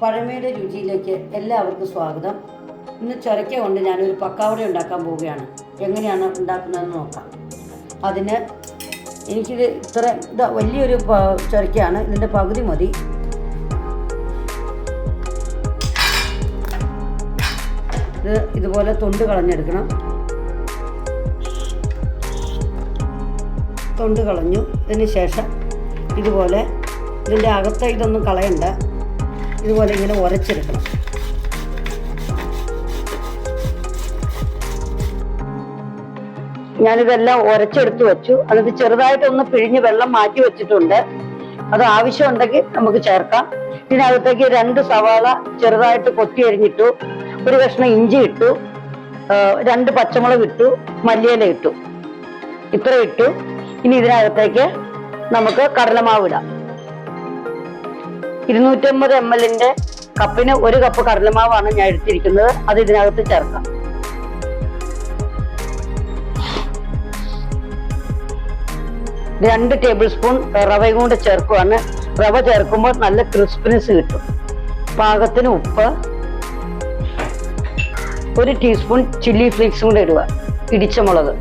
പഴമയുടെ രുചിയിലേക്ക് എല്ലാവർക്കും സ്വാഗതം. ഇന്ന് ചൊരക്ക കൊണ്ട് ഞാനൊരു പക്കാവട ഉണ്ടാക്കാൻ പോവുകയാണ്. എങ്ങനെയാണ് ഉണ്ടാക്കുന്നതെന്ന് നോക്കാം. അതിന് എനിക്കിത് വലിയൊരു ചൊരക്കയാണ്, ഇതിൻ്റെ പകുതി മതി. ഇത് ഇതുപോലെ തൊണ്ട് കളഞ്ഞെടുക്കണം. തൊണ്ട് കളഞ്ഞു. ഇതിന് ശേഷം ഇതുപോലെ ഇതിൻ്റെ അകത്ത് ഇതൊന്നും കളയണ്ട, ഇതുപോലെ ഇങ്ങനെ ഉരച്ചെടുക്കണം. ഞാനിതെല്ലാം ഉരച്ചെടുത്ത് വെച്ചു. എന്നിട്ട് ചെറുതായിട്ടൊന്ന് പിഴിഞ്ഞ് വെള്ളം മാറ്റി വെച്ചിട്ടുണ്ട്. അത് ആവശ്യമുണ്ടെങ്കിൽ നമുക്ക് ചേർക്കാം. ഇതിനകത്തേക്ക് 2 സവാള ചെറുതായിട്ട് കൊത്തി അരിഞ്ഞിട്ടു, ഒരു കഷ്ണം ഇഞ്ചി ഇട്ടു, 2 പച്ചമുളക് ഇട്ടു, മല്ലിയില ഇട്ടു. ഇത്ര ഇട്ടു. ഇനി ഇതിനകത്തേക്ക് നമുക്ക് കടലമാവ് ഇടാം. 250 ml കപ്പിന് 1 കപ്പ് കടലമാവാണ് ഞാൻ എടുത്തിരിക്കുന്നത്. അത് ഇതിനകത്ത് ചേർക്കാം. രണ്ട് ടേബിൾ സ്പൂൺ റവയും കൂടെ ചേർക്കുവാണ്. റവ ചേർക്കുമ്പോൾ നല്ല ക്രിസ്പിനെസ് കിട്ടും. പാകത്തിന് ഉപ്പ്, 1 ടീസ്പൂൺ ചില്ലി ഫ്ലേക്സും കൂടെ ഇടുക, ഇടിച്ച മുളക്.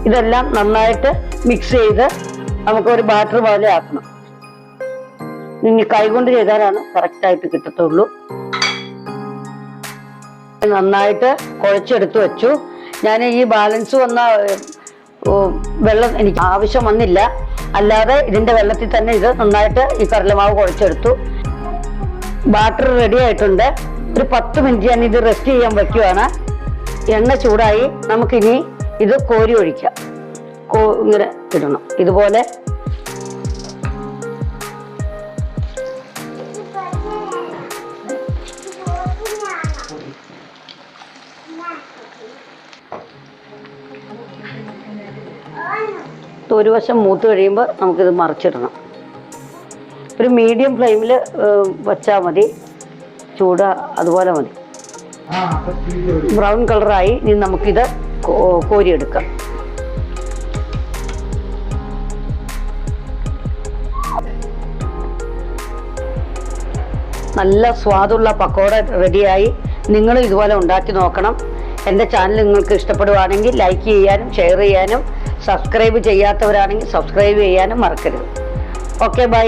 ഇതെല്ലാം നന്നായിട്ട് മിക്സ് ചെയ്ത് നമുക്കൊരു ബാറ്റർ പോലെ ആക്കണം. ഇനി കൈകൊണ്ട് ചെയ്താലാണ് കറക്റ്റായിട്ട് കിട്ടത്തുള്ളൂ. നന്നായിട്ട് കുഴച്ചെടുത്ത് വെച്ചു. ഞാൻ ഈ ബാലൻസ് വന്ന വെള്ളം എനിക്ക് ആവശ്യം വന്നില്ല, അല്ലാതെ ഇതിൻ്റെ വെള്ളത്തിൽ തന്നെ ഇത് നന്നായിട്ട് ഈ കടലമാവ് കുഴച്ചെടുത്തു. ബാറ്റർ റെഡി ആയിട്ടുണ്ട്. ഒരു 10 മിനിറ്റ് ഞാൻ ഇത് റെസ്റ്റ് ചെയ്യാൻ വയ്ക്കുവാണ്. എണ്ണ ചൂടായി. നമുക്കിനി ഇത് കോരി ഒഴിക്കാം. ഇങ്ങനെ ഇടണം ഇതുപോലെ. ഒരു വശം മൂത്ത് കഴിയുമ്പോൾ നമുക്കിത് മറിച്ചിടണം. ഒരു മീഡിയം ഫ്ലെയിമിൽ വച്ചാൽ മതി. ചൂട് അതുപോലെ മതി. ബ്രൗൺ കളറായി. ഇനി നമുക്കിത് കോരിയെടുക്കാം. നല്ല സ്വാദുള്ള പക്കോട റെഡിയായി. നിങ്ങളും ഇതുപോലെ ഉണ്ടാക്കി നോക്കണം. എൻ്റെ ചാനൽ നിങ്ങൾക്ക് ഇഷ്ടപ്പെടുവാണെങ്കിൽ ലൈക്ക് ചെയ്യാനും ഷെയർ ചെയ്യാനും, സബ്സ്ക്രൈബ് ചെയ്യാത്തവരാണെങ്കിൽ സബ്സ്ക്രൈബ് ചെയ്യാനും മറക്കരുത്. Okay, by.